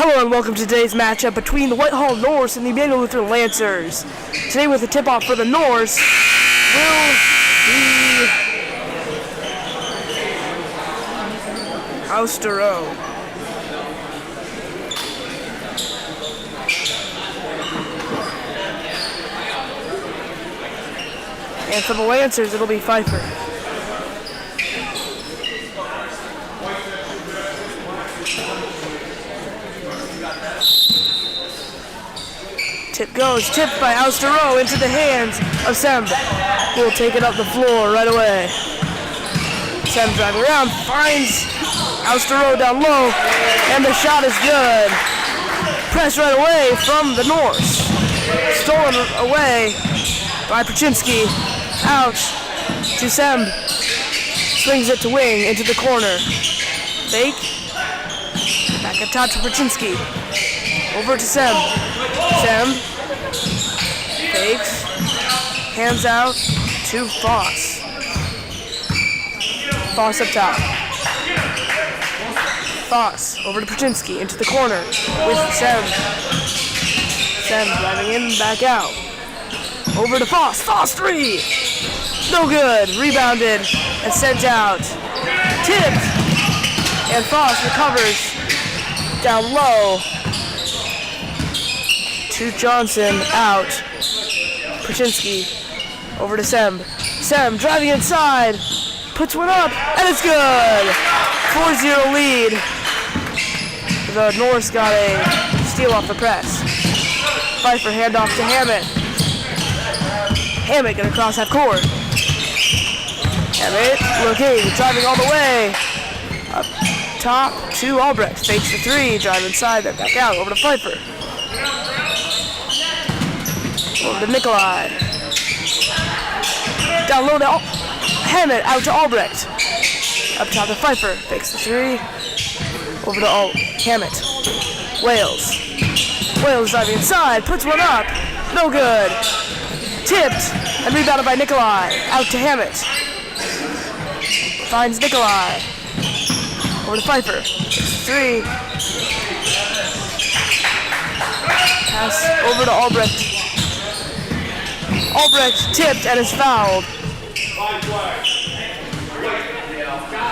Hello and welcome to today's matchup between the Whitehall Norse and the Emmanuel Lutheran Lancers. Today with the tip-off for the Norse will be Austero. And for the Lancers, it'll be Pfeiffer. Tip goes, tipped by Austero into the hands of Sem, who will take it up the floor right away. Sem driving around, finds Austero down low, and the shot is good. Press right away from the Norse. Stolen away by Paczynski. Out to Sem. Swings it to wing into the corner. Fake. Back up top to Paczynski. Over to Sem. Sem fakes, hands out to Foss. Foss up top. Foss over to Paczynski into the corner with Sem. Sem driving in, back out. Over to Foss. Foss three! No good. Rebounded and sent out. Tipped. And Foss recovers down low. To Johnson, out. Paczynski, over to Sem. Sem driving inside, puts one up, and it's good! 4-0 lead. The Norse got a steal off the press. Pfeiffer handoff to Hammett. Hammett gonna cross half court. Hammett looking, driving all the way. Up top to Albrecht, fakes the three, drive inside, then back out, over to Pfeiffer. Over to Nikolai. Down low to Hammett, out to Albrecht. Up top to Pfeiffer, fakes the three. Over to Hammett. Wales. Wales driving inside, puts one up. No good. Tipped and rebounded by Nikolai. Out to Hammett. Finds Nikolai. Over to Pfeiffer. Three. Pass over to Albrecht. Albrecht tipped and is fouled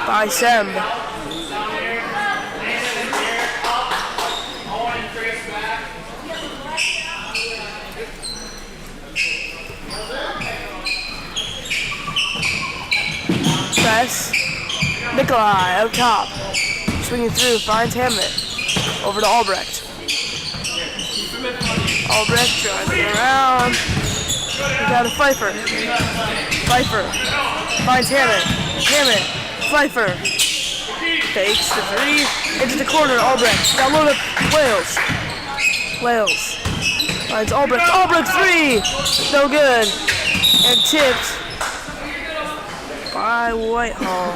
by Sem. Press. Nikolai out top. Swinging through, finds Hammett. Over to Albrecht. Albrecht driving around. Down to Pfeiffer. Pfeiffer finds Hammett. Hammett. Pfeiffer. Fakes the three. Into the corner. Albrecht. Down low to Wales. Wales. Finds Albrecht. Albrecht three. No good. And tipped by Whitehall.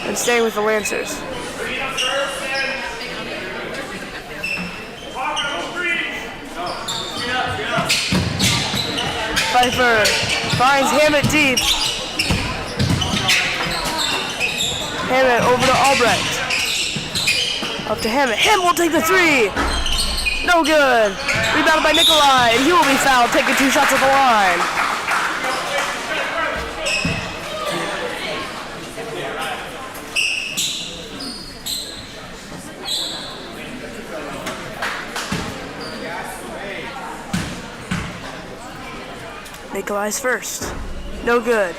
And staying with the Lancers. Pfeiffer finds Hammett deep. Hammett over to Albrecht. Up to Hammett. Hammett will take the three. No good. Rebounded by Nikolai, and he will be fouled, taking two shots at the line. Nikolai's first. No good.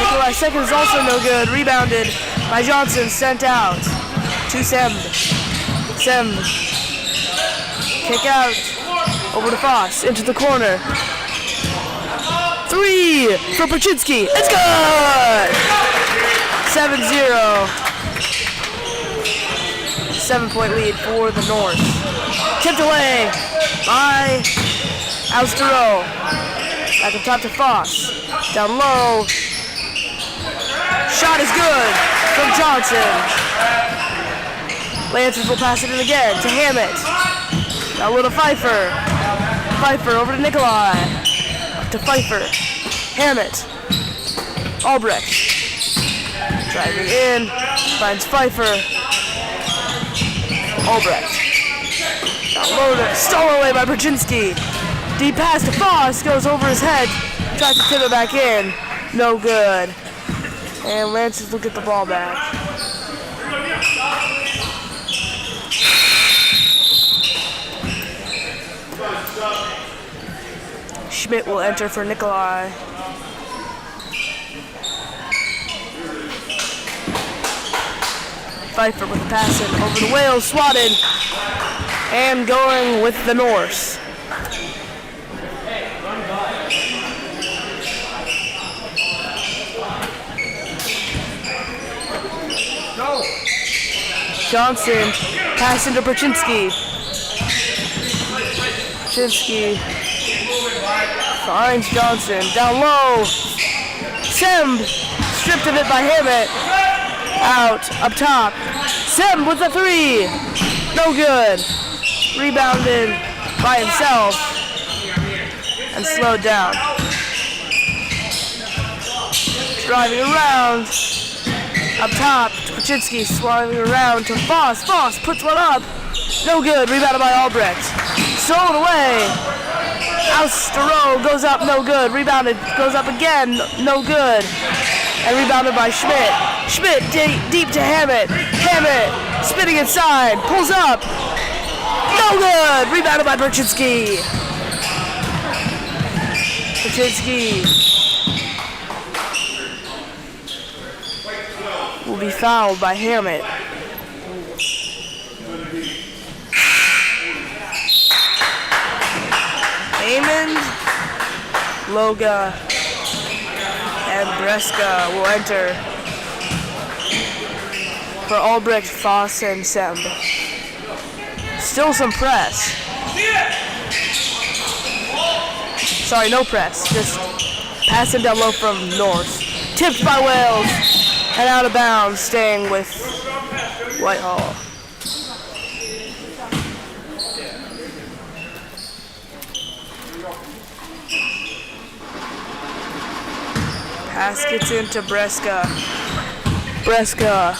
Nikolai's second is also no good. Rebounded by Johnson. Sent out to Sem. Sem. Kick out. Over to Foss. Into the corner. Three for Paczynski. It's good! 7-0. 7-point lead for the Norse. Tipped away by Austero. Back up top to Foss. Down low. Shot is good from Johnson. Lancers will pass it in again to Hammett. Now a little Pfeiffer. Pfeiffer over to Nikolai. Up to Pfeiffer. Hammett. Albrecht. Driving in. Finds Pfeiffer. Albrecht. Downloaded. Stolen away by Brzezinski. Deep pass to Foss. Goes over his head. Tries to tip it back in. No good. And Lancers will get the ball back. Schmidt will enter for Nikolai. Pfeiffer with the pass in over the Wales, swatted, and going with the Norse. Johnson, pass into Brzezinski. Brzezinski finds Johnson, down low. Semb, stripped of it by Hammett. Out, up top. Semb with the three. No good. Rebounded by himself and slowed down. Driving around. Up top, Brzezinski swirling around to Foss. Foss puts one up. No good. Rebounded by Albrecht. Stolen away. Austero goes up. No good. Rebounded. Goes up again. No good. And rebounded by Schmidt. Schmidt deep to Hammett. Hammett spinning inside. Pulls up. No good. Rebounded by Brzezinski. Brzezinski will be fouled by Hammett. Amon, Loga, and Breska will enter for Albrecht, Foss, and Semb. Still some press. Sorry, no press. Just passing down low from Norse. Tipped by Wales and out of bounds, staying with Whitehall. Pass gets into Breska. Breska.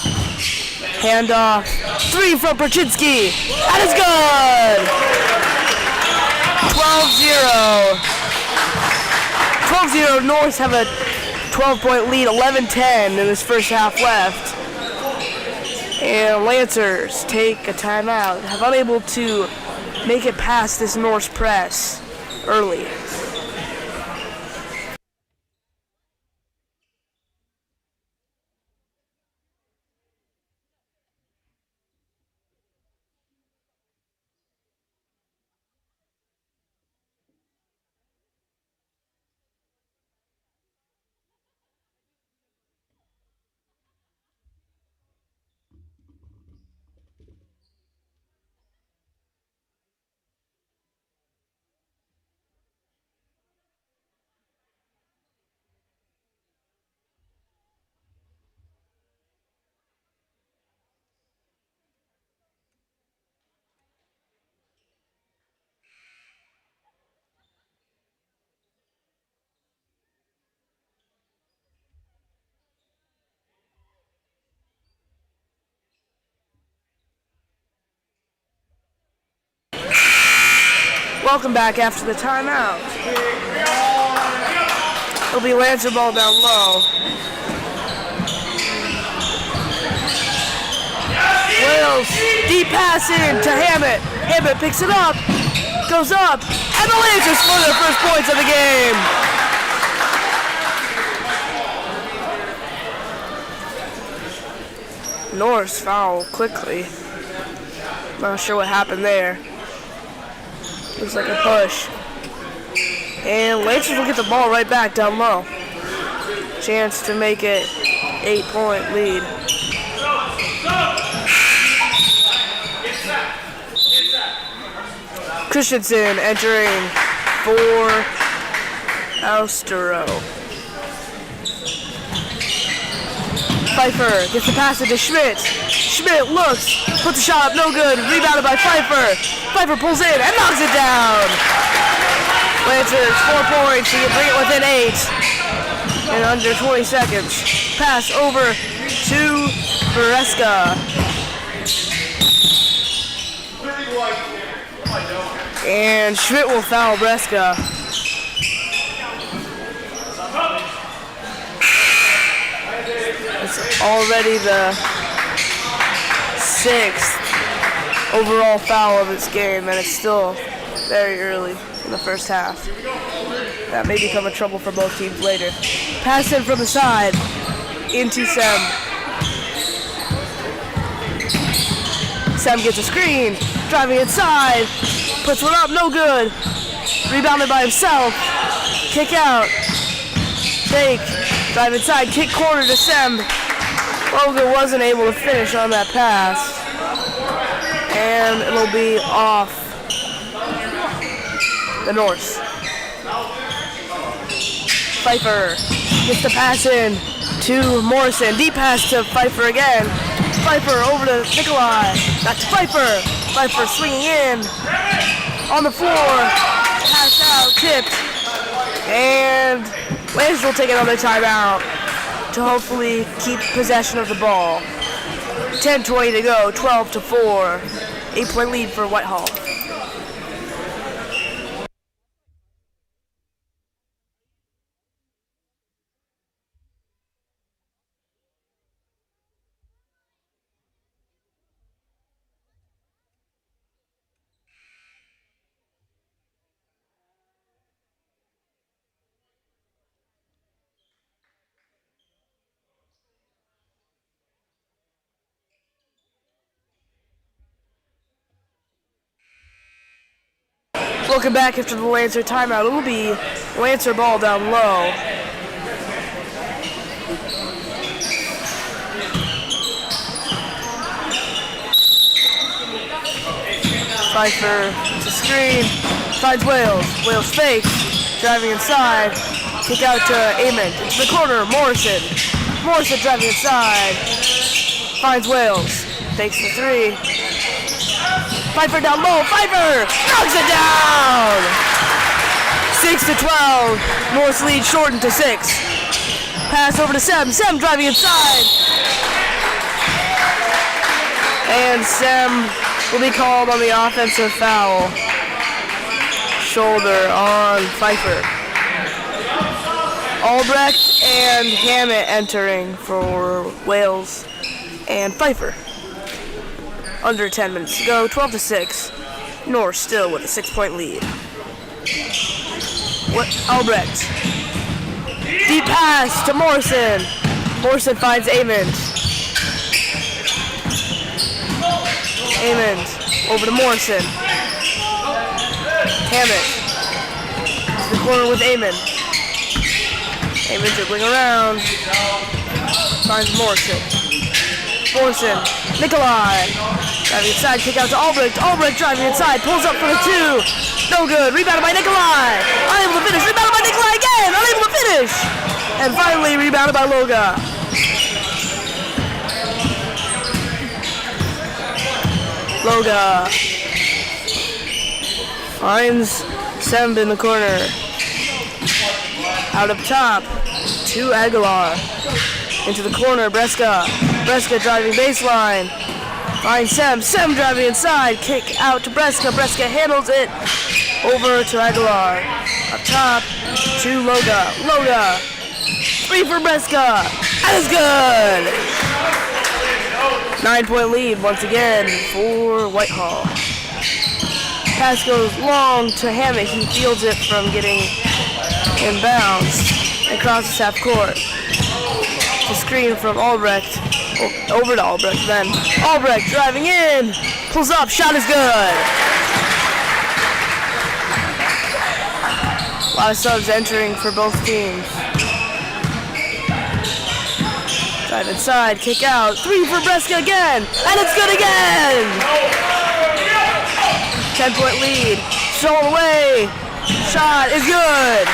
Handoff. Three from Brzezinski. That is good! 12-0. 12-0. North have a 12-point lead. 11-10 in this first half left. And Lancers take a timeout. Have unable to make it past this Norse press early. Welcome back after the timeout. It'll be Lancer ball down low. Wales, deep pass in to Hammett. Hammett picks it up, goes up, and the Lancers score their first points of the game. Norse foul quickly. Not sure what happened there. Looks like a push. And Lancers will get the ball right back down low. Chance to make it 8-point lead. Christensen entering for Austero. Pfeiffer gets the pass into Schmidt. Schmidt looks, puts a shot up, no good. Rebounded by Pfeiffer. Pfeiffer pulls in and knocks it down. Lancers 4 points, so you bring it within 8 in under 20 seconds. Pass over to Bereska. And Schmidt will foul Bereska. It's already the 6th overall foul of this game, and it's still very early in the first half. That may become a trouble for both teams later. Pass in from the side into Sem. Sem gets a screen, driving inside, puts one up, no good. Rebounded by himself. Kick out. Fake. Drive inside, kick corner to Sem. Logan wasn't able to finish on that pass. And it'll be off the Norse. Pfeiffer gets the pass in to Morrison. Deep pass to Pfeiffer again. Pfeiffer over to Nikolai. Back to Pfeiffer. Pfeiffer swinging in. On the floor. Pass out, tipped. And Lancers will take another timeout to hopefully keep possession of the ball. 10:20 to go, 12-4. 8-point lead for Whitehall. Looking back after the Lancer timeout, it'll be Lancer ball down low. Pfeiffer to screen, finds Wales. Wales fakes, driving inside. Kick out to Amond. Into the corner, Morrison. Morrison driving inside. Finds Wales. Takes the 3. Pfeiffer down low. Pfeiffer knocks it down. 6-12. North lead shortened to 6. Pass over to Sem. Sem driving inside. And Sem will be called on the offensive foul. Shoulder on Pfeiffer. Albrecht and Hammett entering for Wales and Pfeiffer. Under 10 minutes to go, 12-6. North still with a 6-point lead. Albrecht. Deep pass to Morrison. Morrison finds Amond. Amond over to Morrison. Hammett to the corner with Amond. Amond dribbling around. Finds Morrison. Morrison. Nikolai. Driving inside, kick out to Albrecht. Albrecht driving inside, pulls up for the 2. No good. Rebounded by Nikolai. Unable to finish. Rebounded by Nikolai again. Unable to finish. And finally rebounded by Loga. Loga finds Semb in the corner. Out up top to Aguilar. Into the corner, Breska. Breska driving baseline. Finds Sem. Sem driving inside. Kick out to Breska. Breska handles it over to Aguilar. Up top to Loga. Loga. 3 for Breska. That is good. 9-point lead once again for Whitehall. Pass goes long to Hammett. He fields it from getting inbounds and crosses half court. The screen from Albrecht. Over to Albrecht then. Albrecht driving in. Pulls up. Shot is good. A lot of subs entering for both teams. Drive inside. Kick out. 3 for Breska again. And it's good again. 10-point lead. Stolen away. Shot is good.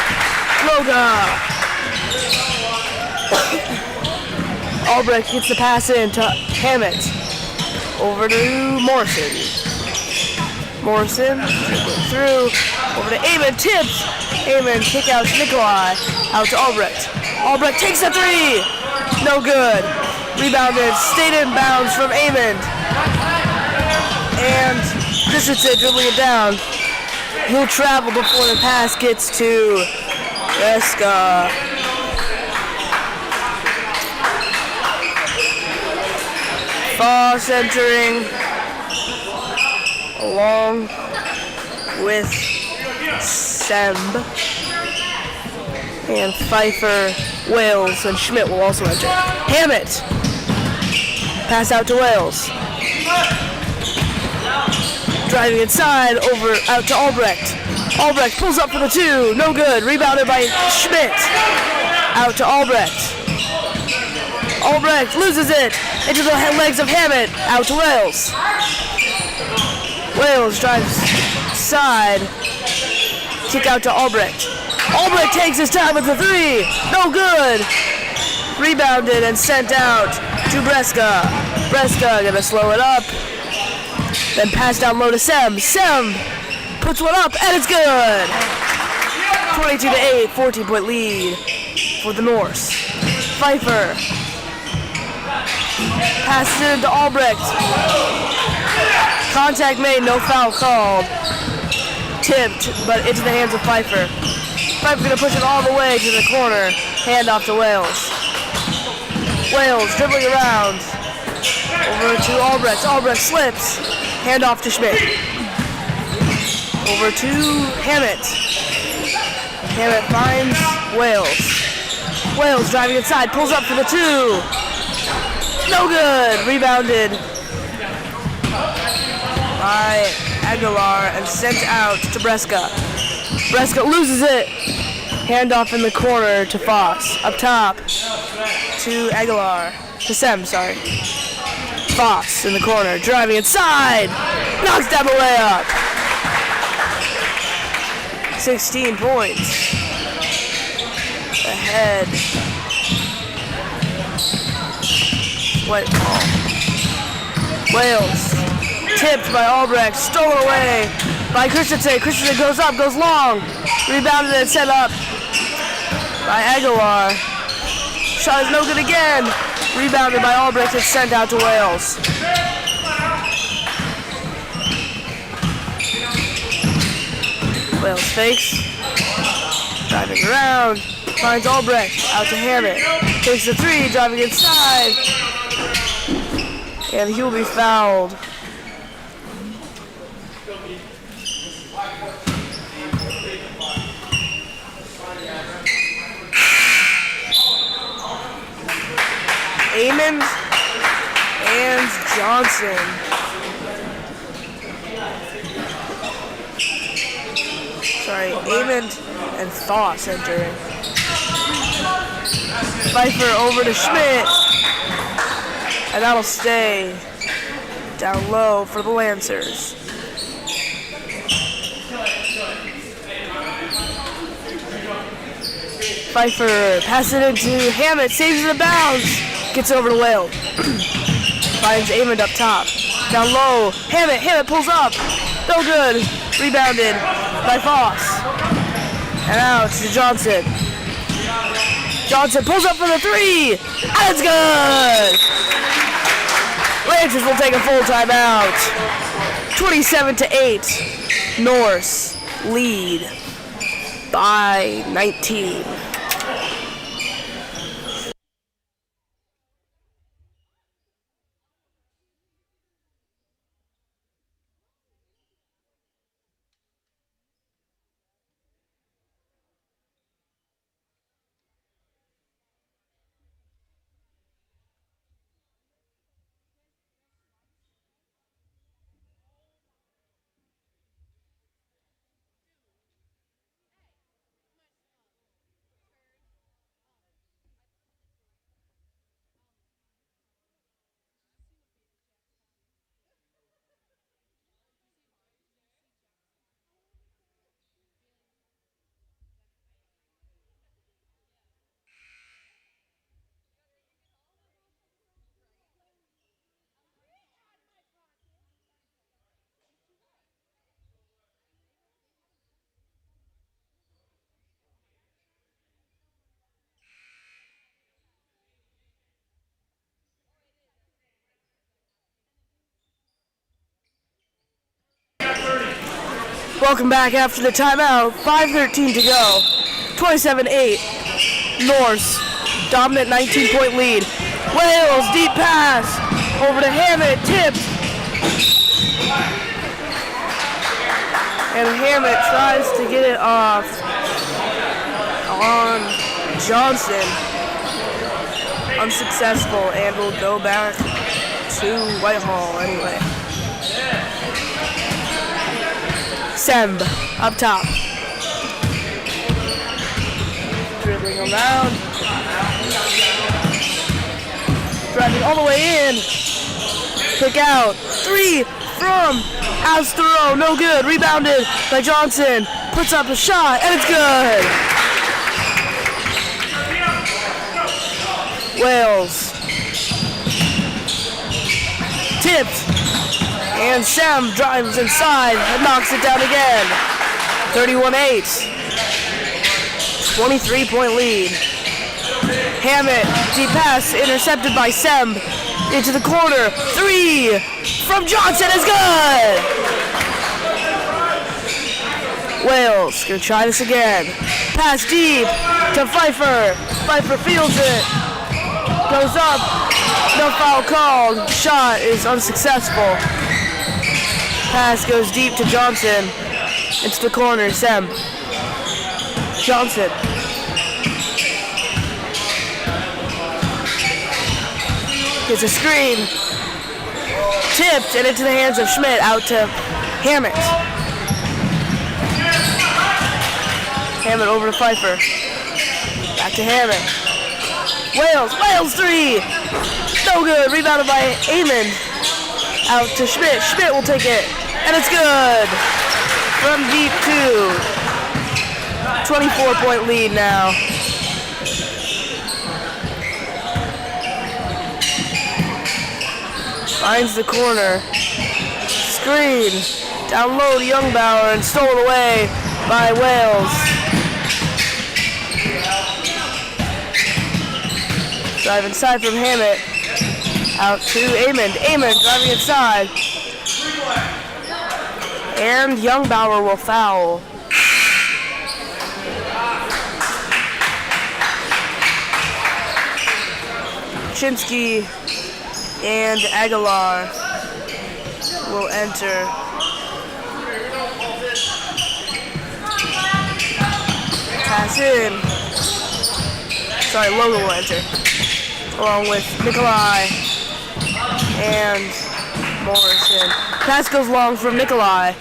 Loga. Albrecht gets the pass in to Hammett. Over to Morrison. Morrison through. Over to Amon. Tips. Amon kick out to Nikolai. Out to Albrecht. Albrecht takes the three. No good. Rebounded. Stayed in bounds from Amon. And Christensen dribbling it down. He'll travel before the pass gets to Reska. Foss entering along with Semb. And Pfeiffer, Wales, and Schmidt will also enter. Hammett. Pass out to Wales. Driving inside, over out to Albrecht. Albrecht pulls up for the two. No good. Rebounded by Schmidt. Out to Albrecht. Albrecht loses it into the legs of Hammett. Out to Wales. Wales drives side. Kick out to Albrecht. Albrecht takes his time with the three. No good. Rebounded and sent out to Breska. Breska gonna slow it up. Then pass down low to Sem. Sem puts one up and it's good. 22-8, 14-point lead for the Norse. Pfeiffer passes it into Albrecht. Contact made, no foul called. Tipped, but into the hands of Pfeiffer. Pfeiffer gonna push it all the way to the corner. Hand off to Wales. Wales dribbling around. Over to Albrecht. Albrecht slips. Hand off to Schmidt. Over to Hammett. Hammett finds Wales. Wales driving inside. Pulls up for the two. No good. Rebounded by Aguilar and sent out to Breska. Breska loses it. Handoff in the corner to Foss. Up top to Aguilar. To Sem, sorry. Foss in the corner, driving inside. Knocks down the layup. 16 points. Ahead. Whitehall. Wales. Tipped by Albrecht. Stolen away by Christensen. Christensen goes up, goes long. Rebounded and set up by Aguilar. Shot is no good again. Rebounded by Albrecht and sent out to Wales. Wales fakes. Driving around. Finds Albrecht. Out to Hammett. Takes the three. Driving inside. And he will be fouled. Amon and Johnson. Sorry, Amon and Foss entering. Pfeiffer over to Schmidt. And that'll stay down low for the Lancers. Pfeiffer passes it into Hammett, saves it in bounds. Gets over to Wales. Finds Amon up top. Down low. Hammett pulls up. No good. Rebounded by Foss. And out to Johnson. Johnson pulls up for the three. And it's good. Lancers will take a full timeout. 27-8. Norse lead by 19. Welcome back after the timeout. 5:13 to go. 27-8. Norse. Dominant 19-point lead. Wales, deep pass. Over to Hammett. Tipped. And Hammett tries to get it off on Johnson. Unsuccessful, and will go back to Whitehall anyway. Semb up top. Dribbling around. Driving all the way in. Kick out. 3 from Alstero. No good. Rebounded by Johnson. Puts up a shot, and it's good. Wales. Tipped. And Semb drives inside and knocks it down again. 31-8. 23-point lead. Hammett, deep pass, intercepted by Semb. Into the corner. 3 from Johnson is good. Wales gonna try this again. Pass deep to Pfeiffer. Pfeiffer fields it. Goes up. No foul called. Shot is unsuccessful. Pass goes deep to Johnson. Into the corner. Semb. Johnson. Gets a screen. Tipped and into the hands of Schmidt. Out to Hammett. Hammett over to Pfeiffer. Back to Hammett. Wales 3. No good. Rebounded by Amon. Out to Schmidt. Schmidt will take it. And it's good. From deep 2. 24-point lead now. Finds the corner. Screen. Down low to Youngbauer and stolen away by Wales. Drive inside from Hammett. Out to Amon. Amon driving inside. And Youngbauer will foul. Chinsky and Aguilar will enter. Pass in. Sorry, Logan will enter. Along with Nikolai and Morrison. Pass goes long from Nikolai.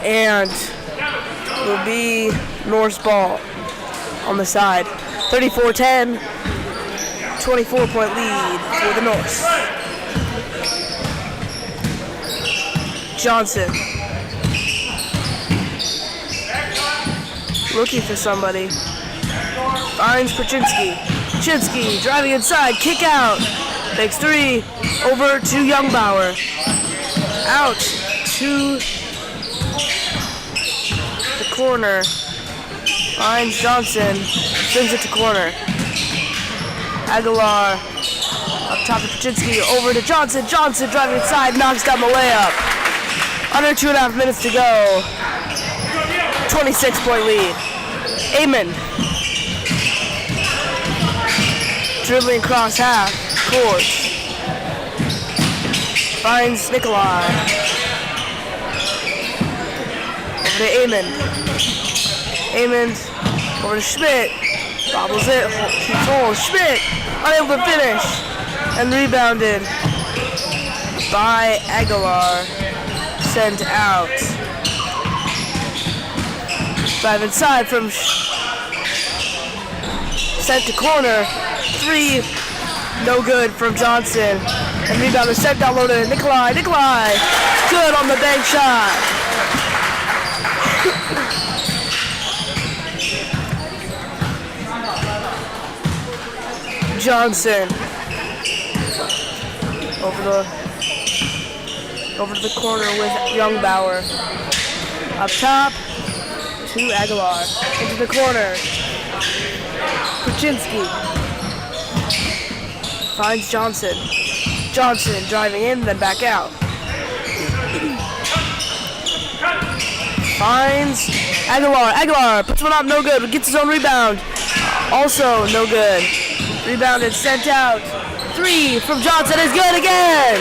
And will be Norse ball on the side. 34-10. 24-point lead for the Norse. Johnson. Looking for somebody. Finds Paczynski. Chinsky driving inside. Kick out. Makes 3. Over to Youngbauer. Out to the corner. Finds Johnson. Sends it to corner. Aguilar up top of Paczynski, over to Johnson. Johnson driving inside, knocks down the layup. Under 2.5 minutes to go. 26-point lead. Amon. Dribbling across half court. Finds Nikolai. Over to Amon. Amon over to Schmidt. Bobbles it, keeps hold. Schmidt, unable to finish. And rebounded by Aguilar. Sent out. Drive inside from sent to corner. 3, no good from Johnson. And rebound is sent down low to Nikolai. Nikolai, good on the bank shot. Johnson over to the corner with Youngbauer. Up top to Aguilar. Into the corner. Paczynski finds Johnson. Johnson driving in, then back out. finds Aguilar. Aguilar puts one up, no good, but gets his own rebound. Also no good. Rebounded, sent out. 3 from Johnson is good again.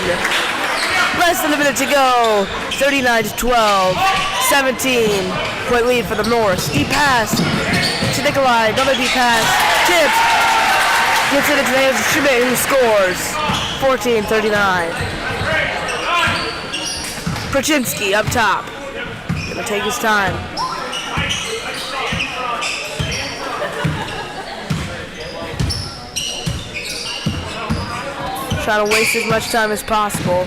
Less than a minute to go. 39-12. 17-point lead for the Norse. Deep pass to Nikolai. Another deep pass. Tipped. Gets it into the hands of Schmidt, who scores. 14-39. Prochinsky up top. Gonna take his time. Try to waste as much time as possible.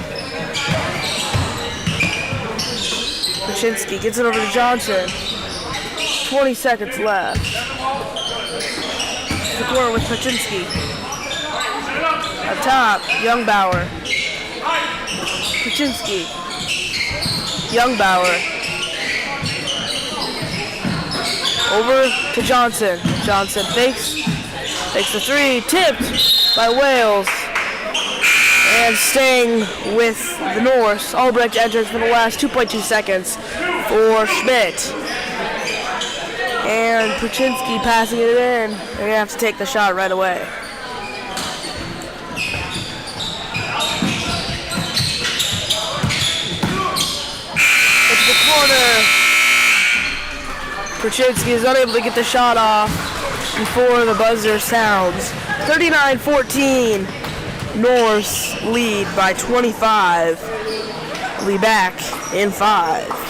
Prochinsky gets it over to Johnson. 20 seconds left. The corner with Prochinsky. Up top, Youngbauer. Prochinsky. Youngbauer. Over to Johnson. Johnson fakes the 3, tipped by Wales. And staying with the Norse, Albrecht enters for the last 2.2 seconds for Schmidt. And Prochinsky passing it in. They're going to have to take the shot right away. It's the corner. Prochinsky is unable to get the shot off before the buzzer sounds. 39-14. Norse lead by 25. We'll be back in 5.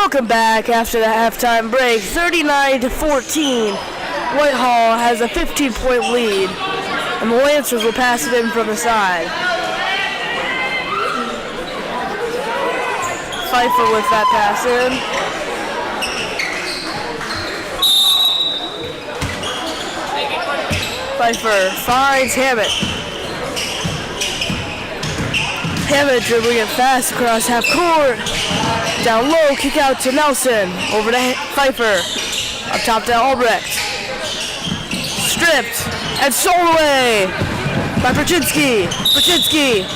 Welcome back after the halftime break. 39-14. Whitehall has a 15-point lead, and the Lancers will pass it in from the side. Pfeiffer with that pass in. Pfeiffer finds Hammett. Hammett dribbling it fast across half court. Down low, kick out to Nelson. Over to Pfeiffer. Up top to Albrecht. Stripped and sold away by Perchinski. Perchinski.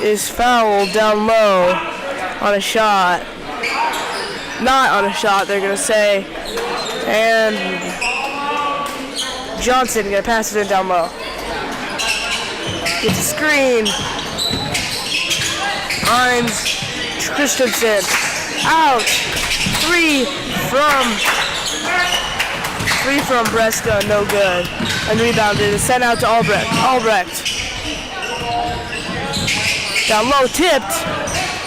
Is fouled down low on a shot. Not on a shot, they're going to say. And Johnson going to pass it in down low. Gets a screen. Finds Christensen. Out. Three from Bresca, no good. Unrebounded and sent out to Albrecht. Albrecht. Down low, tipped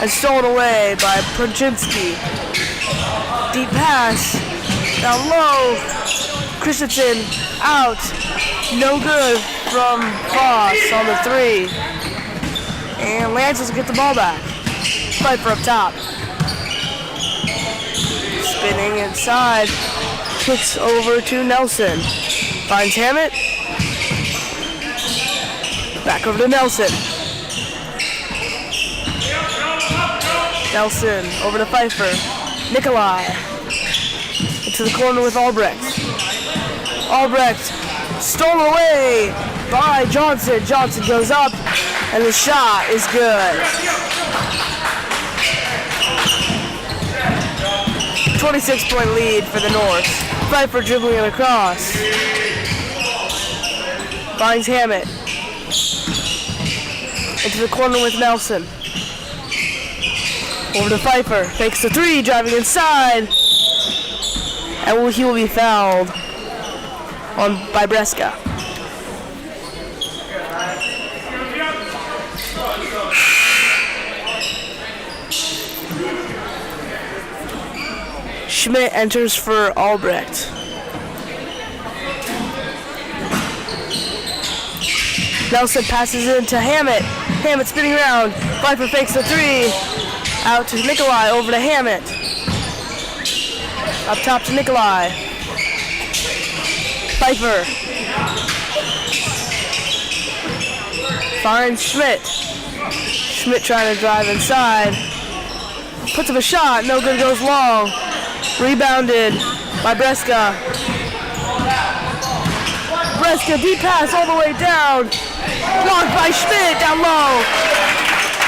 and stolen away by Perchinski. Deep pass. Down low. Christensen out. No good from Foss on the three. And Lancers will get the ball back. Pfeiffer up top. Spinning inside. Kicks over to Nelson. Finds Hammett. Back over to Nelson. Nelson over to Pfeiffer. Nikolai. Into the corner with Albrecht. Albrecht stolen away by Johnson. Johnson goes up, and the shot is good. 26-point lead for the North. Pfeiffer dribbling it across. Finds Hammett. Into the corner with Nelson. Over to Pfeiffer. Fakes the three, driving inside. And he will be fouled by Bresca. Schmidt enters for Albrecht. Nelson passes it to Hammett. Hammett spinning around. Pfeiffer fakes the three. Out to Nikolai, over to Hammett. Up top to Nikolai. Pfeiffer. Finds Schmidt. Schmidt trying to drive inside. Puts up a shot, no good, goes long. Rebounded by Bresca. Bresca, deep pass all the way down. Blocked by Schmidt, down low.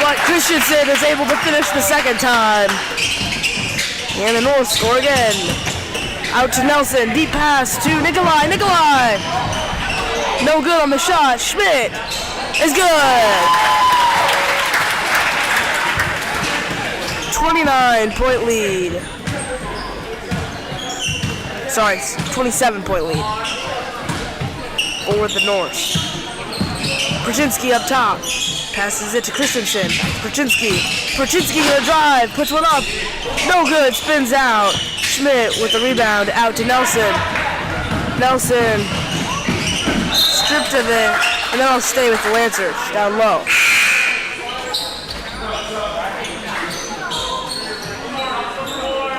But Christensen is able to finish the second time. And the North score again. Out to Nelson, deep pass to Nikolai. Nikolai! No good on the shot. Schmidt is good. 29-point lead. Sorry, 27-point lead for the North. Perchinski up top. Passes it to Christensen. Perchinski. Perchinski gonna drive. Puts one up. No good. Spins out. Schmidt with the rebound. Out to Nelson. Nelson. Stripped of it. And then I'll stay with the Lancers. Down low.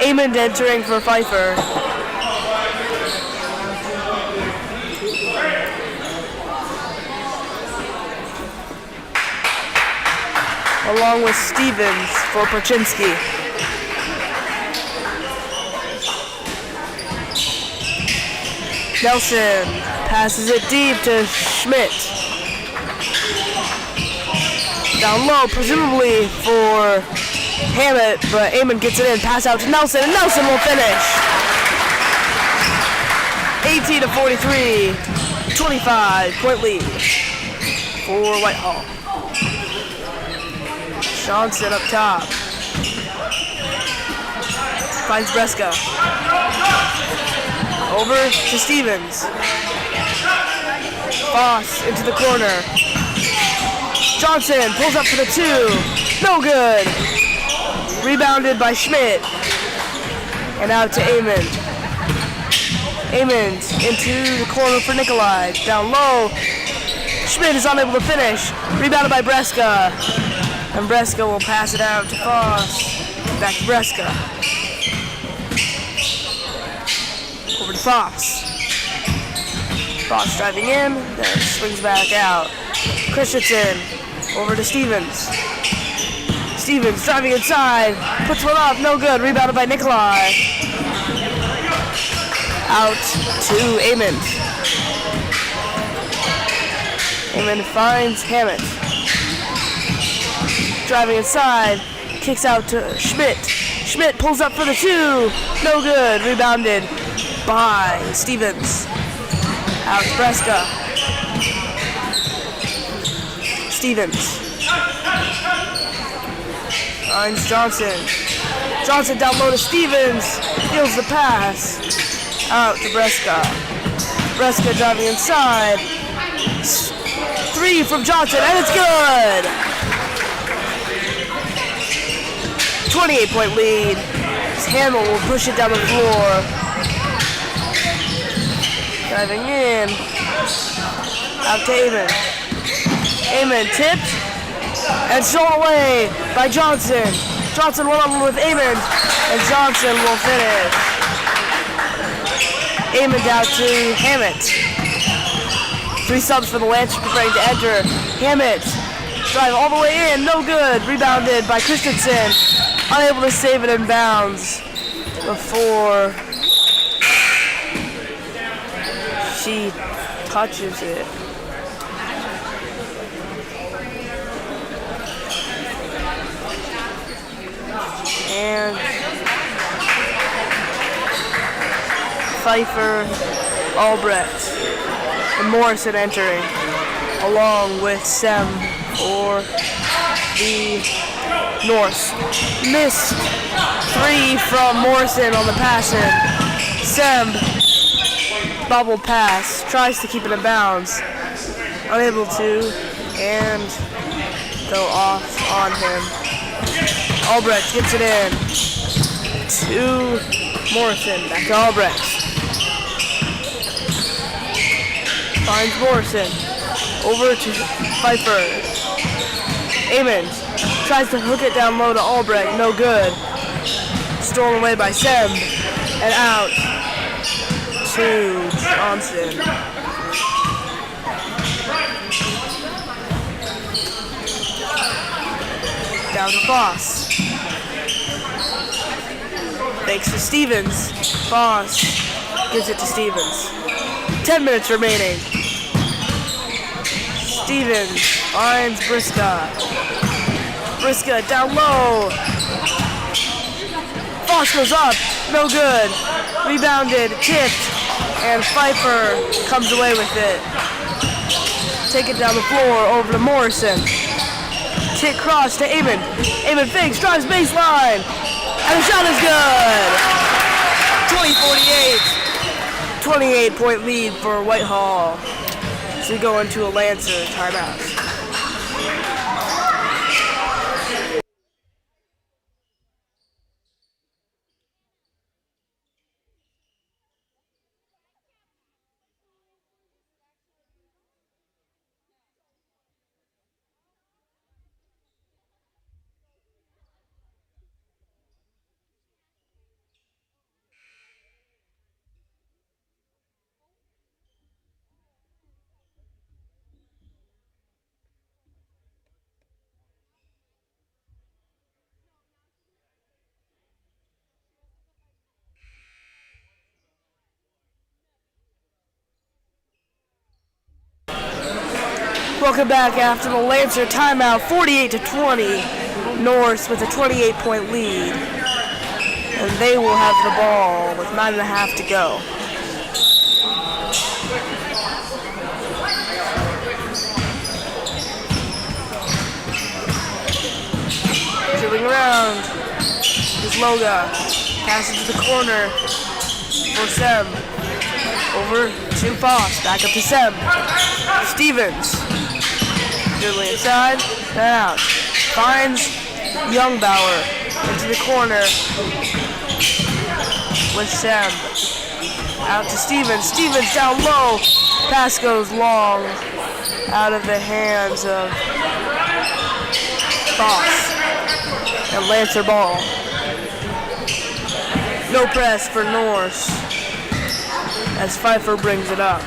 Amond entering for Pfeiffer. Along with Stevens for Perchinski. Nelson passes it deep to Schmidt. Down low, presumably for Hammett, but Amon gets it in. Pass out to Nelson, and Nelson will finish. 18-43, 25-point lead for Whitehall. Johnson up top. Finds Bresca. Over to Stevens. Foss into the corner. Johnson pulls up for the 2. No good. Rebounded by Schmidt. And out to Amond. Amond into the corner for Nikolai. Down low. Schmidt is unable to finish. Rebounded by Breska. And Breska will pass it out to Foss. Back to Breska. Over to Foss. Foss driving in, then swings back out. Christensen over to Stevens. Stevens driving inside, puts one up, no good. Rebounded by Nikolai. Out to Amond. Amond finds Hammett. Driving inside, kicks out to Schmidt. Schmidt pulls up for the 2. No good. Rebounded by Stevens. Out to Breska. Stevens. Finds Johnson. Johnson down low to Stevens. Steals the pass. Out to Breska. Breska driving inside. 3 from Johnson, and it's good! 28-point lead. Hamill will push it down the floor. Driving in. Out to Amond. Amond tipped. And stolen away by Johnson. Johnson one-on-one with Amond. And Johnson will finish. Amond out to Hammett. 3 subs for the Lancers preparing to enter. Hammett. Drive all the way in. No good. Rebounded by Christensen. Unable to save it in bounds before she touches it. And Pfeiffer, Albrecht, and Morrison entering, along with Sem for the Norse. Missed 3 from Morrison on the pass in. Sem, bubble pass, tries to keep it in bounds. Unable to, and go off on him. Albrecht gets it in to Morrison. Back to Albrecht. Finds Morrison. Over to Pfeiffer. Amond tries to hook it down low to Albrecht. No good. Stolen away by Sem. And out to Johnson. Down to Foss. Thanks to Stevens. Foss gives it to Stevens. 10 minutes remaining. Stevens finds Breska. Breska down low. Foss goes up. No good. Rebounded. Tipped. And Pfeiffer comes away with it. Take it down the floor over to Morrison. Tick cross to Amond. Amond fakes, drives baseline. And the shot is good. 20-48. 28-point lead for Whitehall. So we go into a Lancer timeout. Welcome back after the Lancer timeout, 48-20. Norse with a 28-point lead. And they will have the ball with 9.5 to go. Dribbling around is Loga. Passes to the corner for Sem. Over to Foss. Back up to Sem. Stevens. dribbling inside, then out. Finds Youngbauer into the corner with Sem. Out to Stevens. Stevens down low. Pass goes long out of the hands of Foss. And Lancer ball. No press for Norse as Pfeiffer brings it up.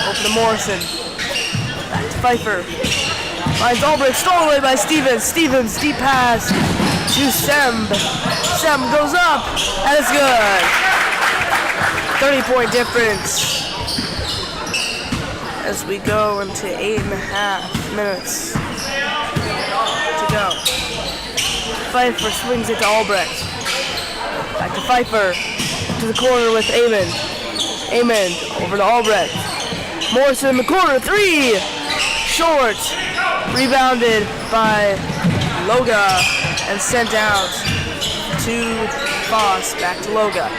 Over to Morrison. Back to Pfeiffer. Finds Albrecht, stolen away by Stevens. Stevens, deep pass to Sem. Sem goes up, and it's good. 30-point difference as we go into 8.5 minutes to go. Pfeiffer swings it to Albrecht. Back to Pfeiffer, to the corner with Amond. Amond over to Albrecht. Morrison in the corner, three! Short. Rebounded by Loga and sent out to Foss. Back to Loga.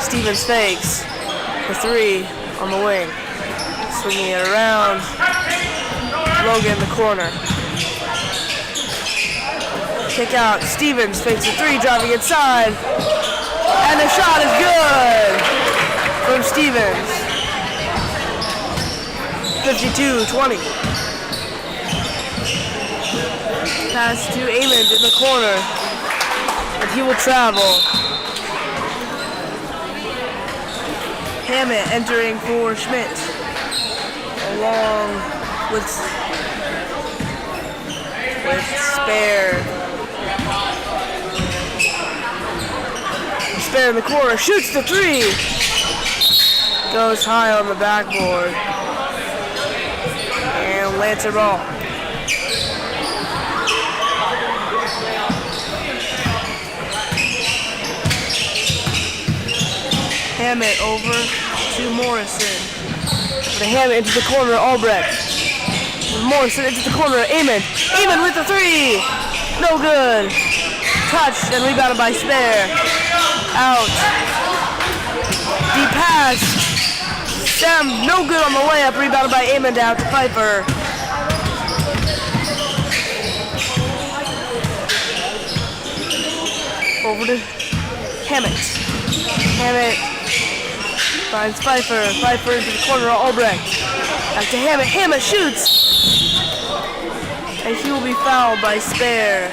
Stevens fakes for three on the wing. Swinging it around. Loga in the corner. Kick out. Stevens fakes a three, driving inside. And the shot is good from Stevens. 52-20. Pass to Amond in the corner, and he will travel. Hammett entering for Schmidt, along with Spare. Spare in the corner, shoots the three. Goes high on the backboard. And Lancer ball. Hammett over to Morrison. The Hammett into the corner, Albrecht. Morrison into the corner, Amond. Amond with the three. No good. Touched and rebounded by Spare. Out. Deep pass. Sem, no good on the layup. Rebounded by Amond out to Pfeiffer. Over to Hammett. Hammett finds Pfeiffer. Pfeiffer into the corner of Albrecht. Back to Hammett. Hammett shoots. And he will be fouled by Spare.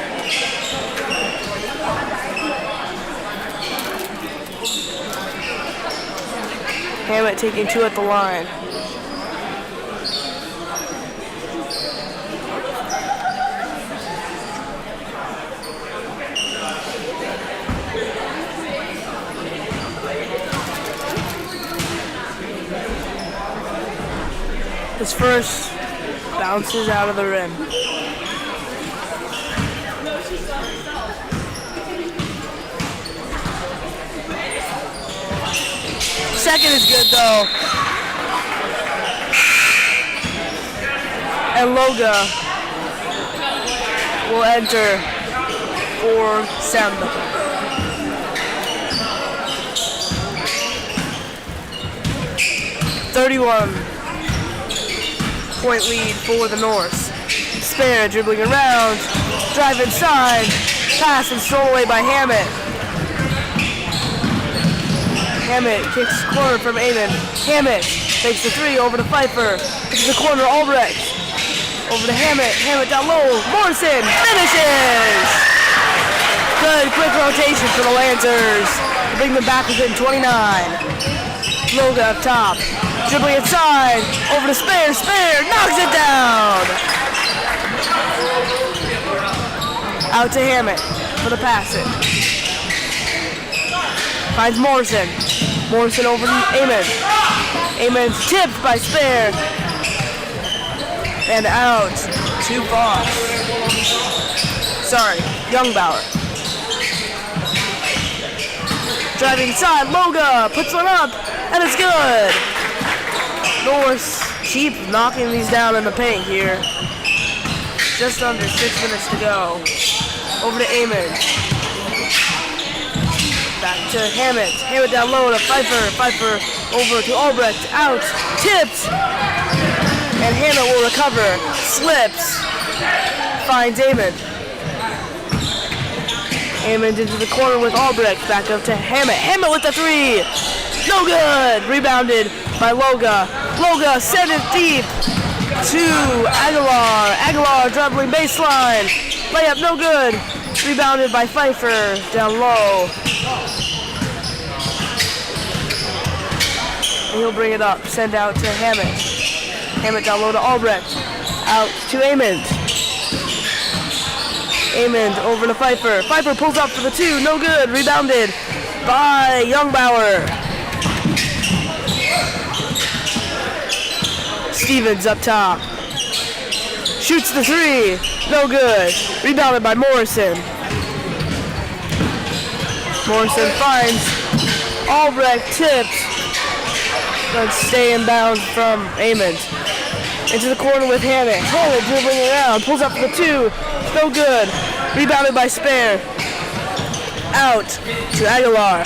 Hammett taking two at the line. His first bounces out of the rim. Second is good though. And Loga will enter for Sem. Point lead for the Norse. Spare dribbling around, drive inside, pass and stolen away by Hammett. Hammett kicks corner from Amond. Hammett takes the three over to Pfeiffer. This is the corner, Albrecht. Over to Hammett. Hammett down low. Morrison finishes. Good quick rotation for the Lancers to bring them back within 29. Loga up top. Dribbling inside, over to Spare. Spare knocks it down. Out to Hammett for the pass it. Finds Morrison. Morrison over to Amond. Amond's tipped by Spare. And out to Foss. Sorry, Youngbauer. Driving inside, Loga puts one up, and it's good. Norse keep knocking these down in the paint here. Just under 6 minutes to go. Over to Amond. back to Hammett. Hammett down low to Pfeiffer. Pfeiffer over to Albrecht. Out. Tipped. And Hammett will recover. Slips. Finds Amond. Amond into the corner with Albrecht. Back up to Hammett. Hammett with the three. No good. Rebounded by Loga. Loga sent it deep to Aguilar. Aguilar dribbling baseline. Layup no good. Rebounded by Pfeiffer down low. And he'll bring it up. Send out to Hammett. Hammett down low to Albrecht. Out to Amond. Amond over to Pfeiffer. Pfeiffer pulls up for the two. No good. Rebounded by Youngbauer. Stevens up top. Shoots the three. No good. Rebounded by Morrison. Morrison finds Albrecht. Tipped. But stay in bounds from Amond. Into the corner with Hammett. Hammett dribbling around. Pulls up for the two. No good. Rebounded by Spare. Out to Aguilar.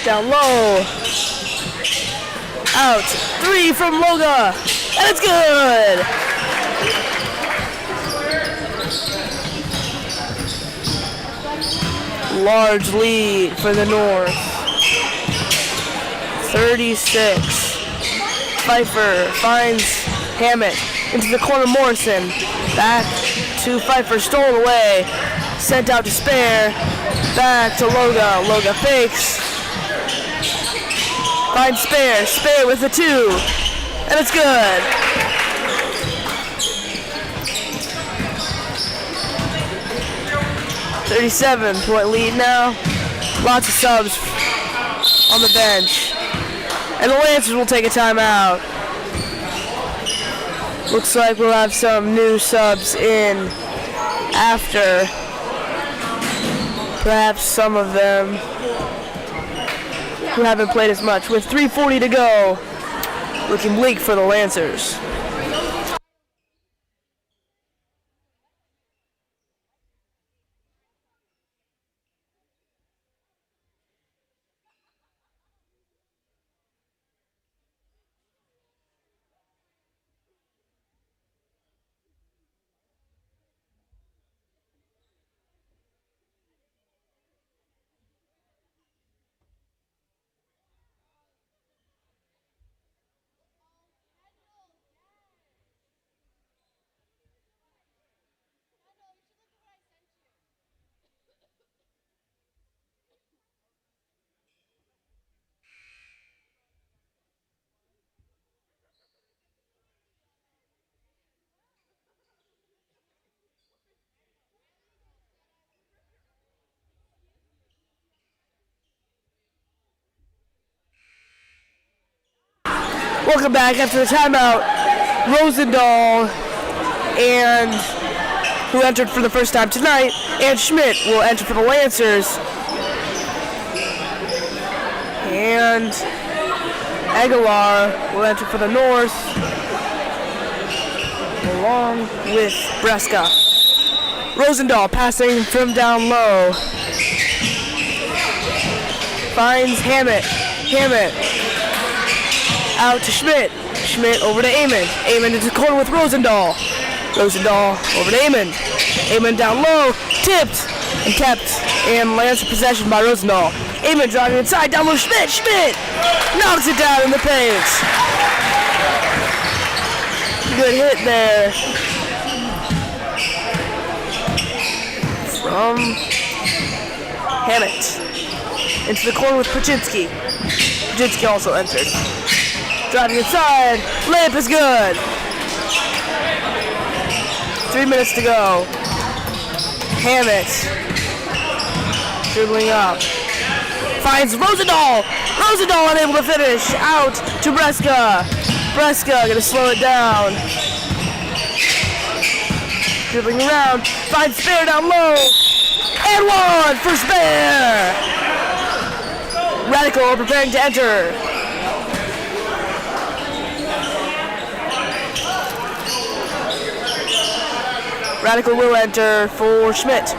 Down low. Out. Three from Loga. And it's good. Large lead for the North. 36. Pfeiffer finds Hammett. Into the corner, Morrison. Back to Pfeiffer. Stolen away. Sent out to Spare. Back to Loga. Loga fakes. Finds Spare. Spare with the two. And it's good. .37 lead now. Lots of subs on the bench. And the Lancers will take a timeout. Looks like we'll have some new subs in after. Perhaps some of them who haven't played as much. With 3:40 to go, looking bleak for the Lancers. Welcome back after the timeout. Rosendahl, and who entered for the first time tonight, and Schmidt will enter for the Lancers. And Aguilar will enter for the North, along with Breska. Rosendahl passing from down low. Finds Hammett. Hammett out to Schmidt. Schmidt over to Amond. Amond into the corner with Rosendahl. Rosendahl over to Amond. Amond down low. Tipped and kept in Lancer possession by Rosendahl. Amond driving inside down low. Schmidt. Schmidt knocks it down in the paint. Good hit there from Hammett. Into the corner with Paczynski. Paczynski also entered. Driving inside. Layup is good. 3 minutes to go. Hammett dribbling up. Finds Rosendahl. Rosendahl unable to finish. Out to Breska. Breska gonna slow it down. Dribbling around. Finds Spare down low. And one for Spare. Radical preparing to enter. Radical will enter for Schmidt.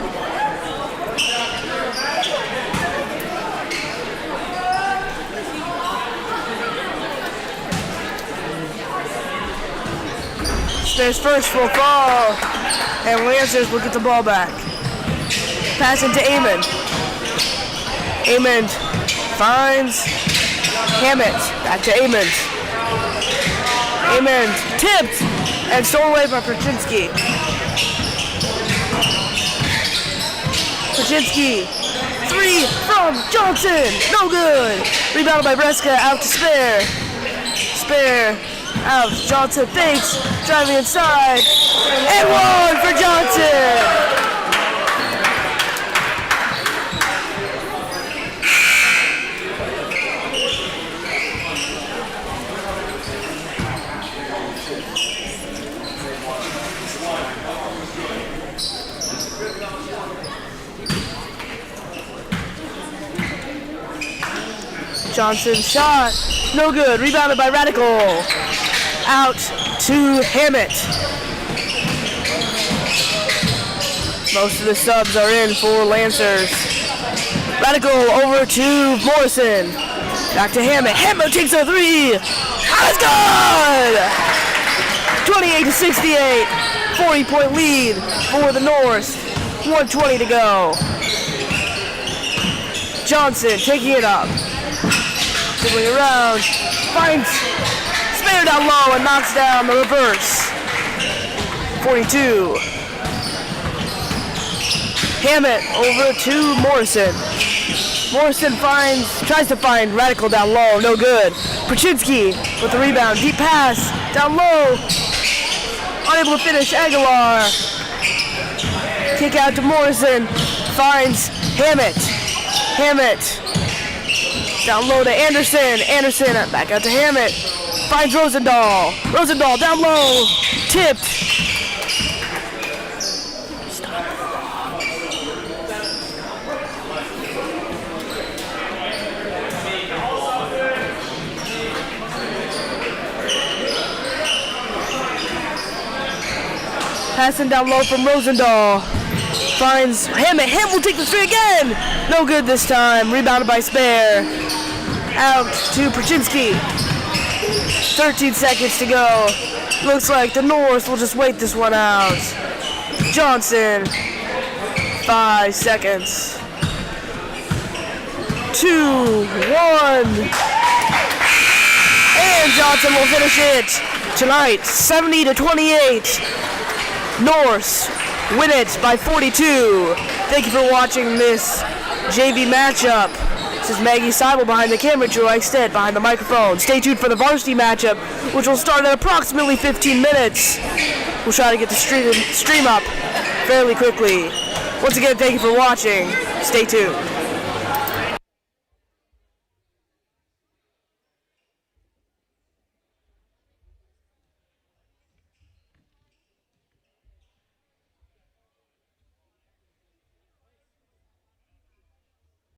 Spare's first full fall. And Lancers will get the ball back. Pass into Amon. Amon finds Hammett. Back to Amon. Amon tipped and stolen away by Perchinsky. Perchinsky. 3 from Johnson. No good. Rebounded by Breska. Out to Spare. Spare. Out. Johnson fakes. Driving inside. And 1 for Johnson. Johnson shot, no good, rebounded by Radical. Out to Hammett. Most of the subs are in for Lancers. Radical over to Morrison. Back to Hammett. Hammett takes a 3. It's good! 28-68. 40-point lead for the North. 1:20 to go. Johnson taking it up. Dribbling around, finds Spare down low and knocks down the reverse. 42. Hammett over to Morrison. Morrison tries to find Radical down low, no good. Perchinsky with the rebound, deep pass, down low. Unable to finish, Aguilar. Kick out to Morrison, finds Hammett. Hammett. Down low to Anderson. Anderson back out to Hammett. Finds Rosendahl. Rosendahl down low. Tipped. Stop. Passing down low from Rosendahl. Finds Hammett. Hammett will take the three again. No good this time. Rebounded by Spare. Out to Perchinsky. 13 seconds to go. Looks like the North will just wait this one out. Johnson. 5 seconds. 2, 1. And Johnson will finish it tonight. 70-28. North win it by 42. Thank you for watching this JV matchup. This is Maggie Seibel behind the camera, Drew Eichstedt behind the microphone. Stay tuned for the varsity matchup, which will start in approximately 15 minutes. We'll try to get the stream up fairly quickly. Once again, thank you for watching. Stay tuned.